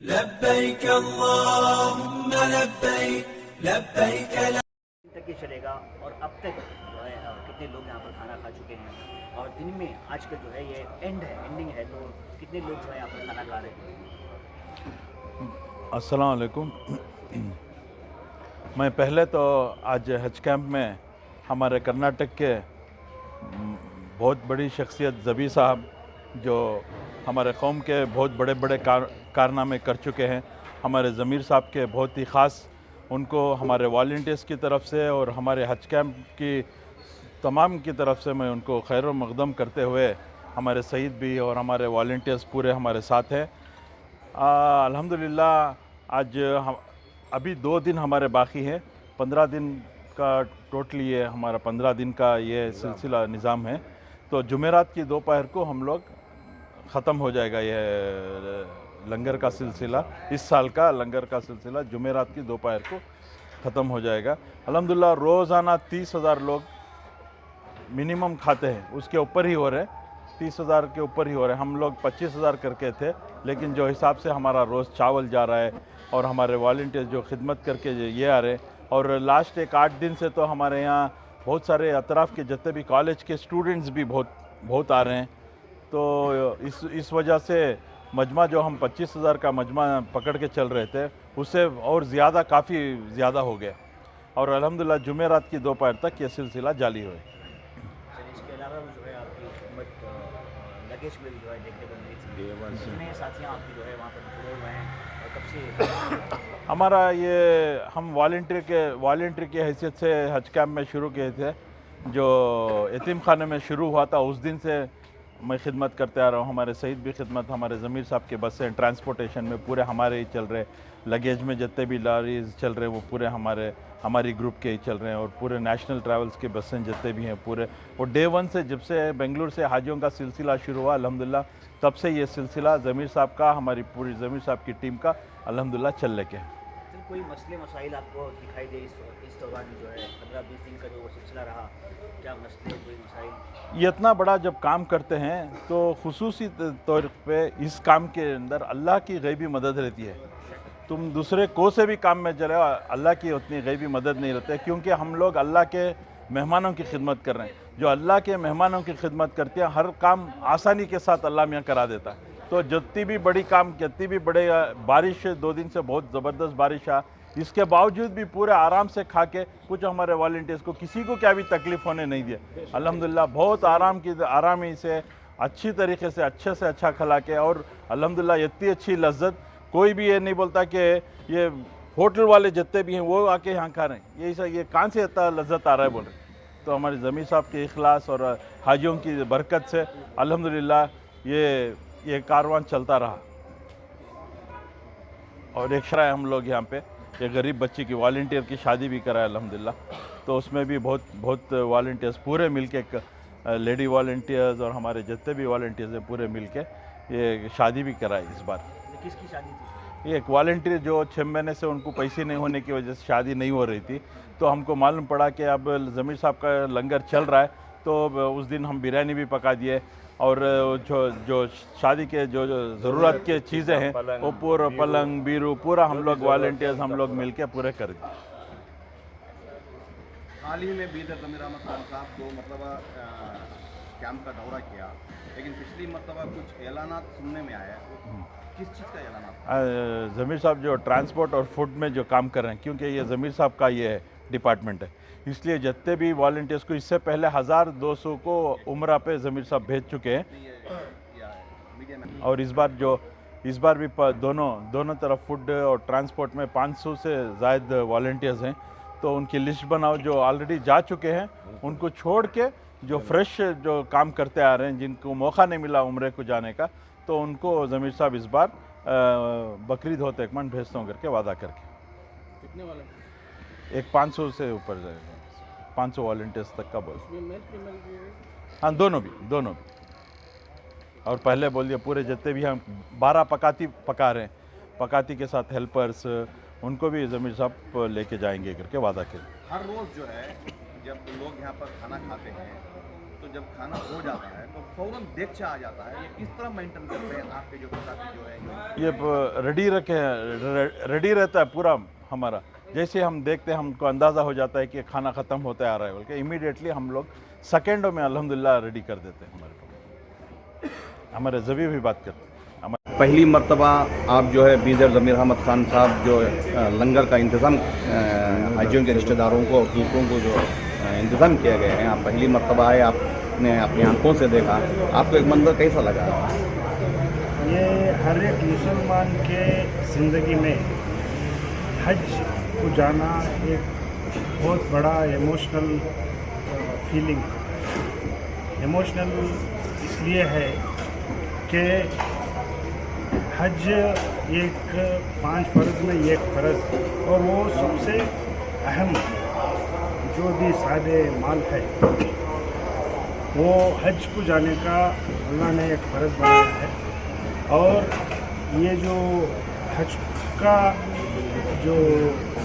लब्बैक अल्लाहुम्मा लब्बैक लब्बैक ला तक ये चलेगा। और अब तक जो है कितने लोग यहाँ पर खाना खा चुके हैं और दिन में आज का जो है ये एंडिंग है, तो कितने लोग जो है यहाँ पर खाना खा रहे हैं। अस्सलाम वालेकुम। मैं पहले तो आज हज कैंप में हमारे कर्नाटक के बहुत बड़ी शख्सियत ज़बी साहब, जो हमारे कौम के बहुत बड़े बड़े कारनामे कर चुके हैं, हमारे ज़मीर साहब के बहुत ही ख़ास, उनको हमारे वॉलंटियर्स की तरफ से और हमारे हज कैंप की तमाम की तरफ से मैं उनको खैर व मक़दम करते हुए, हमारे सईद भी और हमारे वॉलंटियर्स पूरे हमारे साथ हैं। अल्हम्दुलिल्लाह आज हम अभी 2 दिन हमारे बाकी हैं। 15 दिन का टोटली ये हमारा 15 दिन का ये सिलसिला निज़ाम है। तो जुमेरात की दोपहर को हम लोग ख़त्म हो जाएगा ये लंगर का सिलसिला। इस साल का लंगर का सिलसिला जुमेरात की दोपहर को ख़त्म हो जाएगा। अल्हम्दुलिल्लाह रोज़ाना 30,000 लोग मिनिमम खाते हैं, उसके ऊपर ही हो रहे हैं, 30,000 के ऊपर ही हो रहे हैं। हम लोग 25,000 करके थे, लेकिन जो हिसाब से हमारा रोज़ चावल जा रहा है और हमारे वॉलंटियर्स जो खिदमत करके ये आ रहे हैं, और लास्ट एक 8 दिन से तो हमारे यहाँ बहुत सारे अतराफ़ के जितने भी कॉलेज के स्टूडेंट्स भी बहुत आ रहे हैं। तो इस वजह से मजमा जो हम 25,000 का मजमा पकड़ के चल रहे थे, उससे और ज़्यादा काफ़ी ज़्यादा हो गया। और अल्हम्दुलिल्लाह जुमेरात की दोपहर तक ये सिलसिला जारी हुए। इसके अलावा जो है आपकी लगेज में जो है देखने को मिली, कितने साथियाँ आपकी जो है वहाँ पर जुड़े हुए हैं और कब से हमारा ये हम वॉलंटियर की हैसियत से हज कैंप में शुरू किए थे, जो यतीम खाने में शुरू हुआ था, उस दिन से मैं खिदमत करते आ रहा हूँ। हमारे सईद भी खिदमत, हमारे ज़मीर साहब के बसें ट्रांसपोर्टेशन में पूरे हमारे ही चल रहे, लगेज में जितने भी लॉरीज चल रहे हैं वो पूरे हमारी ग्रुप के ही चल रहे हैं, और पूरे नेशनल ट्रैवल्स के बसें जितने भी हैं पूरे। और डे 1 से जब से बेंगलुरु से हाजियों का सिलसिला शुरू हुआ अल्हम्दुलिल्लाह, तब से ये सिलसिला ज़मीर साहब का, हमारी पूरी ज़मीर साहब की टीम का अल्हम्दुलिल्लाह चल लेके है। कोई मसले मसाइल आपको दिखाई दे इस दौरान जो है 15-20 दिन का जो सिलसिला रहा, क्या मसले कोई मसाइल? ये इतना बड़ा जब काम करते हैं तो खुसूसी तौर पे इस काम के अंदर अल्लाह की गैबी मदद रहती है। तुम दूसरे को से भी काम में चले, अल्लाह की उतनी गैबी मदद नहीं रहती है, क्योंकि हम लोग अल्लाह के मेहमानों की खिदमत कर रहे हैं। जो अल्लाह के मेहमानों की खिदमत करते हैं, हर काम आसानी के साथ अल्लाह मियाँ करा देता है। तो जितनी भी बड़ी काम, जितनी भी बड़े बारिश 2 दिन से बहुत ज़बरदस्त बारिश आ, इसके बावजूद भी पूरे आराम से खा के, कुछ हमारे वॉलंटियर्स को किसी को क्या भी तकलीफ़ होने नहीं दिया। अल्हम्दुलिल्लाह बहुत आरामी से अच्छी तरीके से अच्छा खिला के, और अल्हम्दुलिल्लाह इतनी अच्छी लज्जत, कोई भी ये नहीं बोलता कि ये होटल वाले जितने भी हैं वो आके यहाँ खा रहे हैं, ये कहाँ से इतना लज्जत आ रहा है बोल रहे। तो हमारे ज़मीर साहब के इखलास और हाजियों की बरकत से अल्हम्दुलिल्लाह ये कारवां चलता रहा। और एक शरा हम लोग यहाँ पे एक गरीब बच्ची की वॉलंटियर की शादी भी कराया अल्हम्दुलिल्लाह, तो उसमें भी बहुत वॉलंटियर्स पूरे मिलके, लेडी वॉलंटियर्स और हमारे जितने भी वॉलंटियर्स हैं पूरे मिलके ये शादी भी कराई इस बार। किसकी शादी थी? ये एक वॉलंटियर जो 6 महीने से उनको पैसे नहीं होने की वजह से शादी नहीं हो रही थी, तो हमको मालूम पड़ा कि अब ज़मीर साहब का लंगर चल रहा है, तो उस दिन हम बिरयानी भी पका दिए, और जो शादी के जो ज़रूरत के चीज़ें हैं वो पूरा पलंग बीरू पूरा हम लोग वॉलंटियर्स हम लोग मिलके पूरे कर दिए। हाल ही में बीदर ज़मीर अहमद खान साहब को कैंप का दौरा किया, लेकिन पिछली कुछ ऐलानात सुनने में आया, किस चीज़ का ऐलानात? ज़मीर साहब जो ट्रांसपोर्ट और फूड में जो काम कर रहे हैं, क्योंकि ये ज़मीर साहब का ये डिपार्टमेंट है, इसलिए जितने भी वॉलंटियर्स को इससे पहले 1200 को उम्रा पे ज़मीर साहब भेज चुके हैं। और इस बार भी दोनों तरफ फूड और ट्रांसपोर्ट में 500 से ज़ायद वॉलंटियर्स हैं, तो उनकी लिस्ट बनाओ, जो ऑलरेडी जा चुके हैं उनको छोड़ के जो फ्रेश जो काम करते आ रहे हैं, जिनको मौका नहीं मिला उम्रे को जाने का, तो उनको ज़मीर साहब इस बार बकरीद होते एक मन भेजता हूँ करके वादा करके। कितने वाले एक 500 से ऊपर जाएगा, 500 वॉलंटियर्स तक का बोल। इसमें मेल फीमेल भी है? हाँ दोनों भी। और पहले बोल दिया पूरे जितने भी हम 12 पकाती पका रहे हैं, पकाती के साथ हेल्पर्स उनको भी ज़मीर साहब लेके जाएंगे करके वादा किया। हर रोज़ जो है जब लोग यहाँ पर खाना खाते हैं तो जब खाना हो जाता है तो फौरन देगचा आ जाता है, ये किस तरह मेंटेन करते हैं आपके जो पकाती जो है ये रेडी रहता है पूरा हमारा। जैसे हम देखते हैं हमको अंदाज़ा हो जाता है कि खाना ख़त्म होता आ रहा है बोल के इमीडिएटली हम लोग सेकेंडों में अल्हम्दुलिल्लाह रेडी कर देते हैं। हमारे जबी भी बात करते हैं। पहली मर्तबा आप जो है बीदर ज़मीर अहमद खान साहब जो लंगर का इंतज़ाम हाजियों के रिश्तेदारों को और दूसरों को जो इंतज़ाम किया गया है, आप पहली मर्तबा आए, आपने अपनी आंखों से देखा, आपको एक मंजर कैसा लगा? ये हर एक मुसलमान के ज़िंदगी में हज को जाना एक बहुत बड़ा इमोशनल फीलिंग। इमोशनल इसलिए है कि हज एक 5 फ़र्ज़ में एक फ़र्ज़, और वो सबसे अहम जो भी सादे माल है वो हज को जाने का अल्लाह ने एक फ़र्ज़ बनाया है। और ये जो हज का जो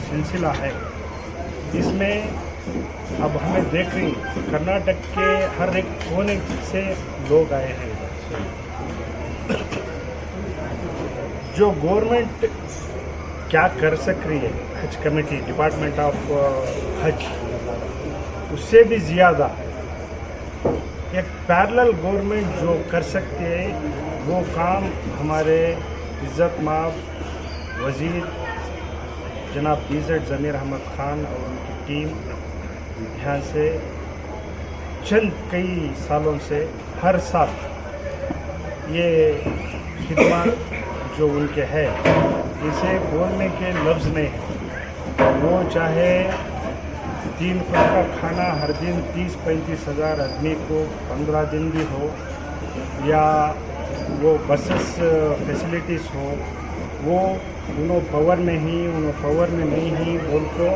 सिलसिला है इसमें अब हमें देख रही कर्नाटक के हर एक कोने से लोग आए हैं। जो गवर्नमेंट क्या कर सक रही है, हज कमेटी, डिपार्टमेंट ऑफ हज, उससे भी ज़्यादा एक पैरेलल गवर्नमेंट जो कर सकती है वो काम हमारे इज़्ज़त माब वज़ीर जनाब बीज़ेड ज़मीर अहमद खान और उनकी टीम यहाँ से चंद कई सालों से हर साल ये खिदमत जो उनके है इसे बोलने के लफ्ज़ नहीं है। वो चाहे 3 वक्त का खाना हर दिन 30-35 हज़ार आदमी को 15 दिन भी हो, या वो बसेस फैसिलिटीज़ हो, वो उन्हों पावर में ही उन्हों पावर में नहीं ही बोल को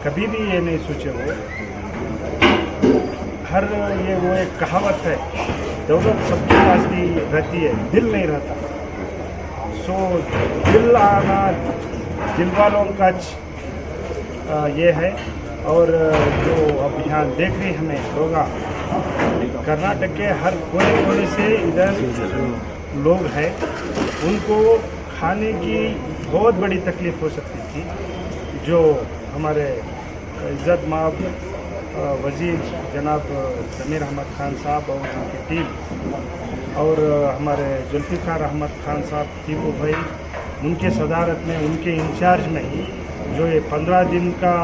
कभी भी ये नहीं सोचे। वो हर ये वो एक कहावत है, दौलत सबके पास भी रहती है, दिल नहीं रहता। सो दिल आना दिल वालों का ये है। और जो अब यहाँ देख रही हमें लोग कर्नाटक के हर कोने से इधर लोग हैं, उनको खाने की बहुत बड़ी तकलीफ़ हो सकती थी। जो हमारे इज़्ज़त माब वज़ीर जनाब ज़मीर अहमद खान साहब और उनकी टीम और हमारे जुल्फ़िकार अहमद खान साहब टीपू भाई, उनके सदारत में, उनके इंचार्ज में जो ये 15 दिन का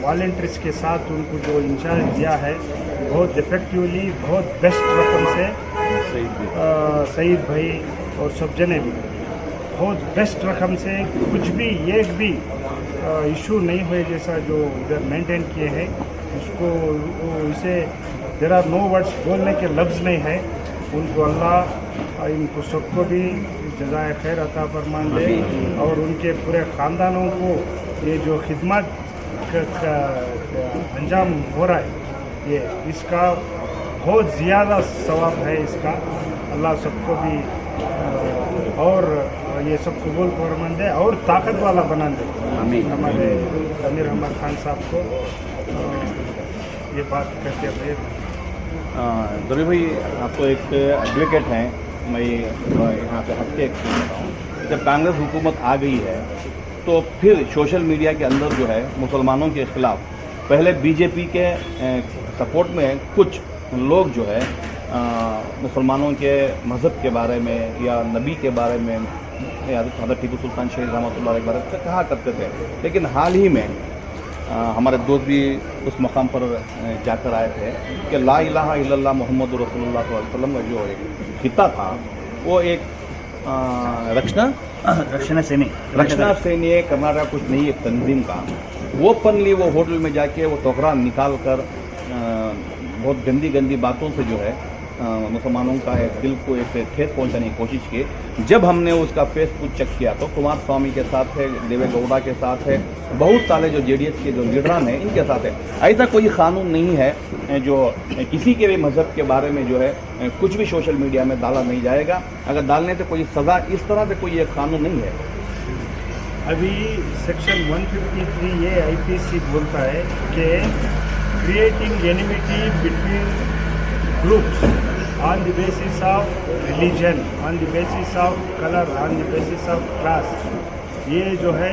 वॉलंटियर्स के साथ उनको जो इंचार्ज दिया है, बहुत इफ़ेक्टिवली, बहुत बेस्ट रकम से सईद भाई और सब जने भी बहुत बेस्ट रकम से कुछ भी एक भी इशू नहीं हुए जैसा जो इधर मेंटेन किए हैं उसको, इसे देयर आर नो वर्ड्स, बोलने के लफ्ज़ नहीं है। उनको अल्लाह इनको सबको भी जज़ाए खैर अता फरमान दे और उनके पूरे ख़ानदानों को ये जो खिदमत का अंजाम हो रहा है ये इसका बहुत ज़्यादा सवाब है इसका। अल्लाह सबको भी और ये सब कबूल फरमान दे और ताकत वाला बना दे। हमारे ज़मीर अहमद खान साहब को ये बात करते हुए ज़मीर भाई, आप तो एक एडवोकेट हैं, मैं यहाँ पे हक के हूँ। जब कांग्रेस हुकूमत आ गई है तो फिर सोशल मीडिया के अंदर जो है मुसलमानों के ख़िलाफ़ पहले बीजेपी के सपोर्ट में कुछ लोग जो है मुसलमानों के मज़हब के बारे में या नबी के बारे में या हज़रत टीपू सुल्तान शहीद रहमतुल्लाह अलैह के बारे में कहा करते थे। लेकिन हाल ही में हमारे दोस्त भी उस मकाम पर जाकर आए थे कि ला इलाहा इल्लल्लाह मोहम्मद रसूलुल्लाह सल्लल्लाहु अलैहि वसल्लम का जो एक खिता था वो एक रक्षणा सैनी कर्नाटक कुछ नहीं एक तंजीम का वो पनली वो होटल में जाके वो टोकरा निकाल कर बहुत गंदी बातों से जो है मुसलमानों का एक दिल को एक ठेस पहुंचाने की कोशिश की। जब हमने उसका फेसबुक चेक किया तो कुमार स्वामी के साथ है, देवेगौड़ा के साथ है, बहुत सारे जो जेडीएस के जो लीडरान हैं इनके साथ है। ऐसा कोई कानून नहीं है जो किसी के भी मजहब के बारे में जो है कुछ भी सोशल मीडिया में डाला नहीं जाएगा। अगर डालने से कोई सज़ा इस तरह से कोई एक कानून नहीं है। अभी सेक्शन 153 ये आईपीसी बोलता है कि creating enmity between groups on the basis of religion, on the basis of color, on the basis of class, ये जो है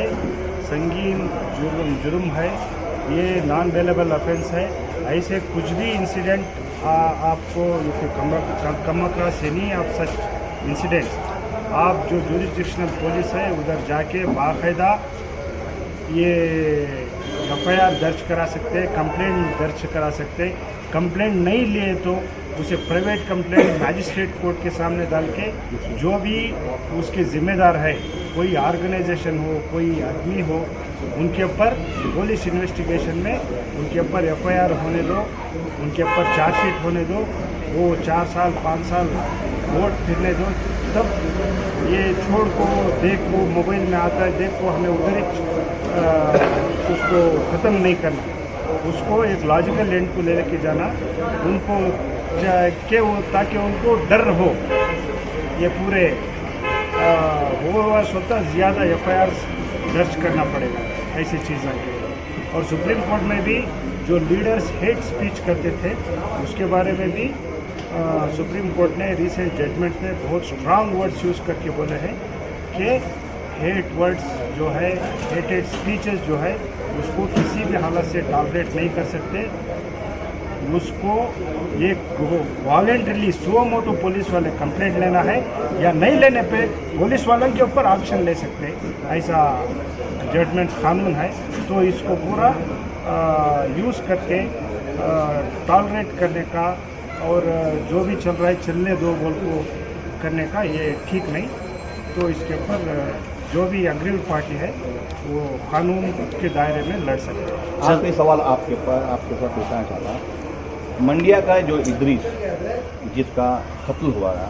संगीन जुर्म है, ये नॉन बेलेबल ऑफेंस है। ऐसे कुछ भी इंसिडेंट आपको come across any of such incidents, आप जो जुरिस्डिक्शनल पुलिस है उधर जाके बाकायदा ये एफआईआर दर्ज करा सकते हैं, कंप्लेंट दर्ज करा सकते हैं। कंप्लेंट नहीं लिए तो उसे प्राइवेट कंप्लेंट मैजिस्ट्रेट कोर्ट के सामने डाल के जो भी उसके ज़िम्मेदार है, कोई ऑर्गेनाइजेशन हो, कोई आदमी हो, उनके ऊपर पुलिस इन्वेस्टिगेशन में उनके ऊपर एफआईआर होने दो, उनके ऊपर चार्जशीट होने दो। वो 4 साल 5 साल कोर्ट फिरने दो, तब ये छोड़ को देखो मोबाइल में आता है, देखो हमें उधर ही उसको ख़त्म नहीं करना, उसको एक लॉजिकल एंड को ले लेके जाना उनको के वो, ताकि उनको डर हो। ये पूरे वो स्वतः ज़्यादा एफआईआर दर्ज करना पड़ेगा ऐसी चीज़ों के। और सुप्रीम कोर्ट में भी जो लीडर्स हेट स्पीच करते थे उसके बारे में भी सुप्रीम कोर्ट ने रिसेंट जजमेंट में बहुत स्ट्रांग वर्ड्स यूज़ करके बोले हैं कि हेट वर्ड्स जो है, हेटेड स्पीचेस जो है, उसको किसी भी हालत से टॉलरेट नहीं कर सकते। उसको ये वॉलेंटरली सो मोटो पुलिस वाले कंप्लेंट लेना है या नहीं लेने पे पुलिस वालों के ऊपर एक्शन ले सकते हैं, ऐसा जजमेंट कानून है। तो इसको पूरा यूज़ करके टॉलरेट करने का और जो भी चल रहा है चलने दो बोल को करने का ये ठीक नहीं। तो इसके ऊपर जो भी अग्रीव पार्टी है वो कानून के दायरे में लड़ सकते हैं। आखिरी सवाल आपके साथ पूछना चाहता, मंडिया का जो इदरीस जिसका कत्ल हुआ है,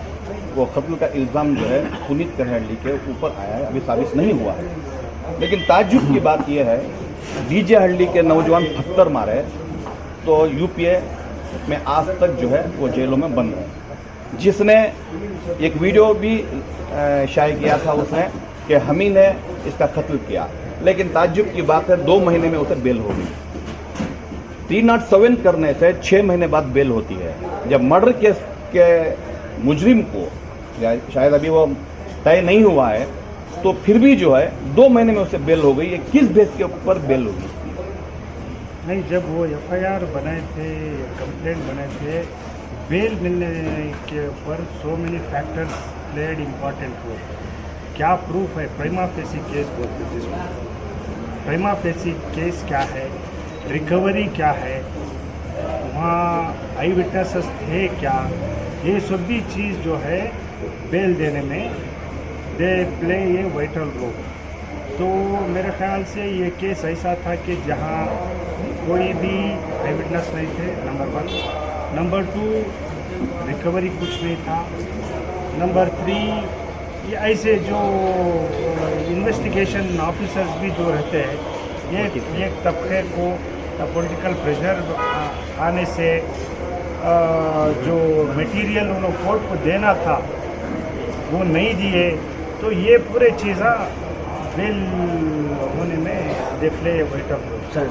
वो कत्ल का इल्ज़ाम जो है पुनीत कहरहल्ली के ऊपर आया है, अभी साबित नहीं हुआ है। लेकिन ताज्जुब की बात यह है, डीजे हल्ली के नौजवान पत्थर मारे तो यूपीए में आज तक जो है वो जेलों में बंद है। जिसने एक वीडियो भी शाये किया था उसने कि हमी ने इसका कत्ल किया, लेकिन ताज्जुब की बात है 2 महीने में उसे बेल हो गई। 307 करने से 6 महीने बाद बेल होती है। जब मर्डर केस के मुजरिम को शायद अभी वो तय नहीं हुआ है, तो फिर भी जो है 2 महीने में उसे बेल हो गई। ये किस बेस के ऊपर बेल होगी? नहीं, जब वो एफआईआर बनाए थे, कंप्लेंट बनाए थे, बेल मिलने के ऊपर so many factors played important role. क्या प्रूफ है? प्राइमा फेसी केस बोलते हैं जिसको। प्राइमा फेसी केस क्या है, रिकवरी क्या है, वहाँ आई विटनेसेस थे क्या, ये सभी चीज़ जो है बेल देने में they play a vital role. तो मेरे ख्याल से ये केस ऐसा था कि जहाँ कोई भी आई विटनेस नहीं थे, नंबर 1। नंबर 2, रिकवरी कुछ नहीं था। नंबर 3, ये ऐसे जो इन्वेस्टिगेशन ऑफिसर्स भी जो रहते हैं, ये तबके को पॉलिटिकल प्रेशर आने से जो मटेरियल उन्होंने कोर्ट को देना था वो नहीं दिए। तो ये पूरे चीज़ें बेल होने में they play vital role. Sir